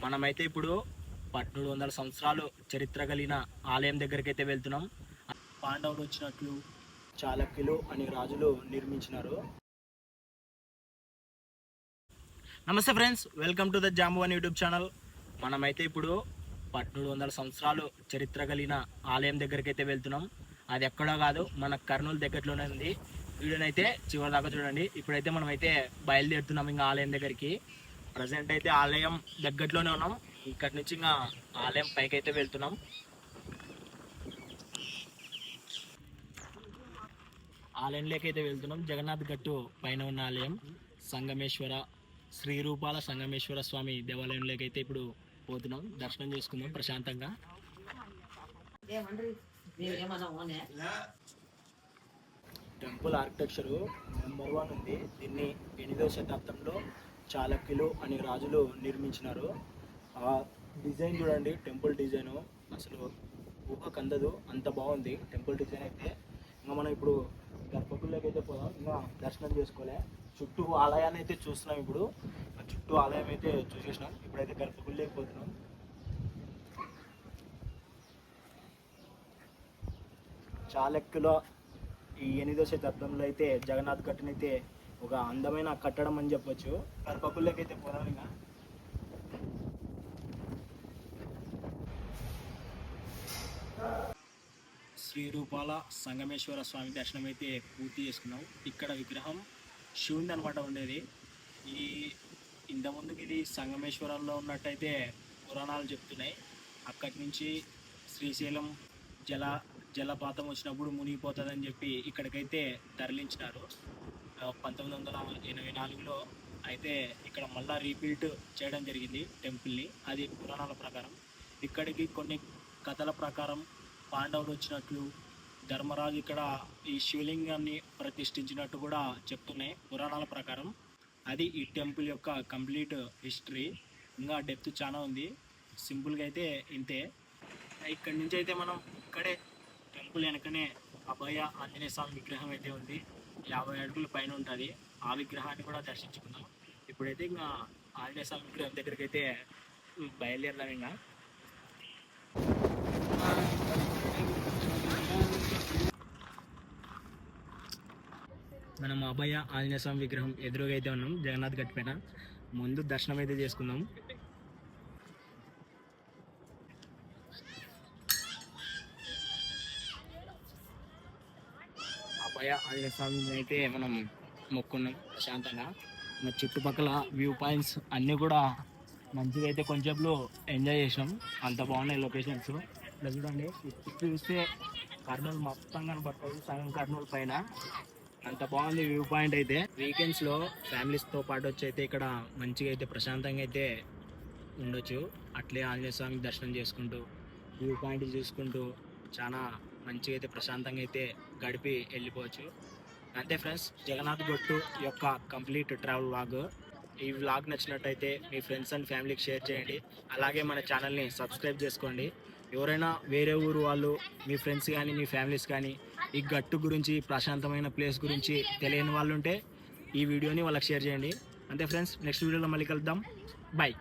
మనమైతే ఇప్పుడు 1700 సంవత్సరాలు చరిత్ర కలిగిన ఆలయం దగ్గరికి అయితే వెళ్తున్నాం. పాండవులు వచ్చినట్లు చాళక్యులు అనే రాజులు నిర్మించినారు. నమస్తే friends, welcome to the Jambuvan YouTube channel. మనమైతే ఇప్పుడు 1700 సంవత్సరాలు చరిత్ర కలిగిన ఆలయం దగ్గరికి అయితే వెళ్తున్నాం. అది ఎక్కడో కాదు, మన కర్నూలు దగ్గరలోనే ఉంది. వీడియోనైతే చివరి దాకా చూడండి. ఇప్పుడైతే మనమైతే బయలుదేరుతున్నాం ఇంకా ఆలయం దగ్గరికి. ప్రజెంట్ అయితే ఆలయం దగ్గరలోనే ఉన్నాం. ఇక్కడి నుంచి ఇంకా ఆలయం పైకి అయితే వెళ్తున్నాం. ఆలయంలోకి అయితే వెళ్తున్నాం. జగన్నాథ్ గట్టు పైన ఉన్న ఆలయం సంగమేశ్వర శ్రీ రూపాల సంగమేశ్వర స్వామి దేవాలయంలోకి అయితే ఇప్పుడు పోతున్నాం. దర్శనం చేసుకుందాం ప్రశాంతంగా. టెంపుల్ ఆర్కిటెక్చరు నెంబర్ 1 ఉంది. దీన్ని 8వ శతాబ్దంలో చాళక్యులు అనే రాజులు నిర్మించినారు. ఆ డిజైన్ చూడండి, టెంపుల్ డిజైను అసలు ఊహకు అందదు, అంత బాగుంది టెంపుల్ డిజైన్ అయితే. ఇంకా మనం ఇప్పుడు గర్భగుడిలోకి అయితే పోదాం. ఇంకా దర్శనం చేసుకోలే, చుట్టూ ఆలయాన్ని అయితే చూస్తున్నాం. ఇప్పుడు చుట్టూ ఆలయం అయితే చూసేసినాం. ఇప్పుడైతే గర్భగుడిలోకి పోతున్నాం. చాళక్యుల ఈ 8వ శతాబ్దంలో అయితే జగన్నాథ్ గట్టునైతే ఒక అందమైన కట్టడం అని చెప్పొచ్చు. గర్భగుడిలోకి అయితే పోదాం. ఇంకా శ్రీ రూపాల సంగమేశ్వర స్వామి దర్శనం అయితే పూర్తి చేసుకున్నాం. ఇక్కడ విగ్రహం శివుని అనమాట ఉండేది. ఈ ఇంతకుముందుకు ఇది సంగమేశ్వరంలో ఉన్నట్టయితే పురాణాలు చెప్తున్నాయి. అక్కడి నుంచి శ్రీశైలం జలపాతం వచ్చినప్పుడు మునిగిపోతుందని చెప్పి ఇక్కడికైతే తరలించినారు 1984లో. అయితే ఇక్కడ మళ్ళీ రీబిల్ట్ చేయడం జరిగింది టెంపుల్ని. అది పురాణాల ప్రకారం. ఇక్కడికి కొన్ని కథల ప్రకారం పాండవులు వచ్చినట్లు, ధర్మరాజు ఇక్కడ ఈ శివలింగాన్ని ప్రతిష్ఠించినట్టు కూడా చెప్తున్నాయి పురాణాల ప్రకారం. అది ఈ టెంపుల్ యొక్క కంప్లీట్ హిస్టరీ. ఇంకా డెప్త్ చాలా ఉంది. సింపుల్గా అయితే ఇంతే. ఇక్కడి నుంచి అయితే మనం ఇక్కడే టెంపుల్ వెనకనే అభయ ఆంజనేయ స్వామి విగ్రహం అయితే ఉంది. 50 అడుగుల పైన ఉంటుంది. ఆ విగ్రహాన్ని కూడా దర్శించుకుందాం. ఇప్పుడైతే ఇంకా ఆంజనేయ స్వామి విగ్రహం దగ్గరికి అయితే బయలుదేరదాం. ఇంకా మనం అభయ ఆంజనేయ స్వామి విగ్రహం ఎదురుగా అయితే ఉన్నాం. జగన్నాథ్ గట్టు పైన ముందు దర్శనం అయితే చేసుకుందాం. అభయ ఆంజనేయ స్వామి అయితే మనం మొక్కున్నాం ప్రశాంతంగా. మన చుట్టుపక్కల వ్యూ పాయింట్స్ అన్నీ కూడా మంచిగా అయితే కొంచెంలో ఎంజాయ్ చేసాం. అంత బాగున్నాయి లొకేషన్స్. ఇలా చూడండి, చుట్టూ చూస్తే కర్నూలు మొత్తం కనపడుతుంది, సగం కర్నూలు పైన. అంత బాగుంది వ్యూ పాయింట్ అయితే. వీకెండ్స్లో ఫ్యామిలీస్తో పాటు వచ్చి అయితే ఇక్కడ మంచిగా అయితే ప్రశాంతంగా అయితే ఉండొచ్చు. అట్లే ఆంజనేయ స్వామి దర్శనం చేసుకుంటూ వ్యూ పాయింట్ చూసుకుంటూ చాలా మంచిగా అయితే ప్రశాంతంగా అయితే గడిపి వెళ్ళిపోవచ్చు. అంతే ఫ్రెండ్స్, జగన్నాథ్ గట్టు యొక్క కంప్లీట్ ట్రావెల్ వ్లాగ్. ఈ వ్లాగ్ నచ్చినట్టయితే మీ ఫ్రెండ్స్ అండ్ ఫ్యామిలీకి షేర్ చేయండి. అలాగే మన ఛానల్ని సబ్స్క్రైబ్ చేసుకోండి. ఎవరైనా వేరే ఊరు వాళ్ళు, మీ ఫ్రెండ్స్ కానీ మీ ఫ్యామిలీస్ కానీ ఈ గట్టు గురించి, ప్రశాంతమైన ప్లేస్ గురించి తెలియని వాళ్ళు ఉంటే ఈ వీడియోని వాళ్ళకి షేర్ చేయండి. అంతే ఫ్రెండ్స్, నెక్స్ట్ వీడియోలో మళ్ళీ కలుద్దాం. బాయ్.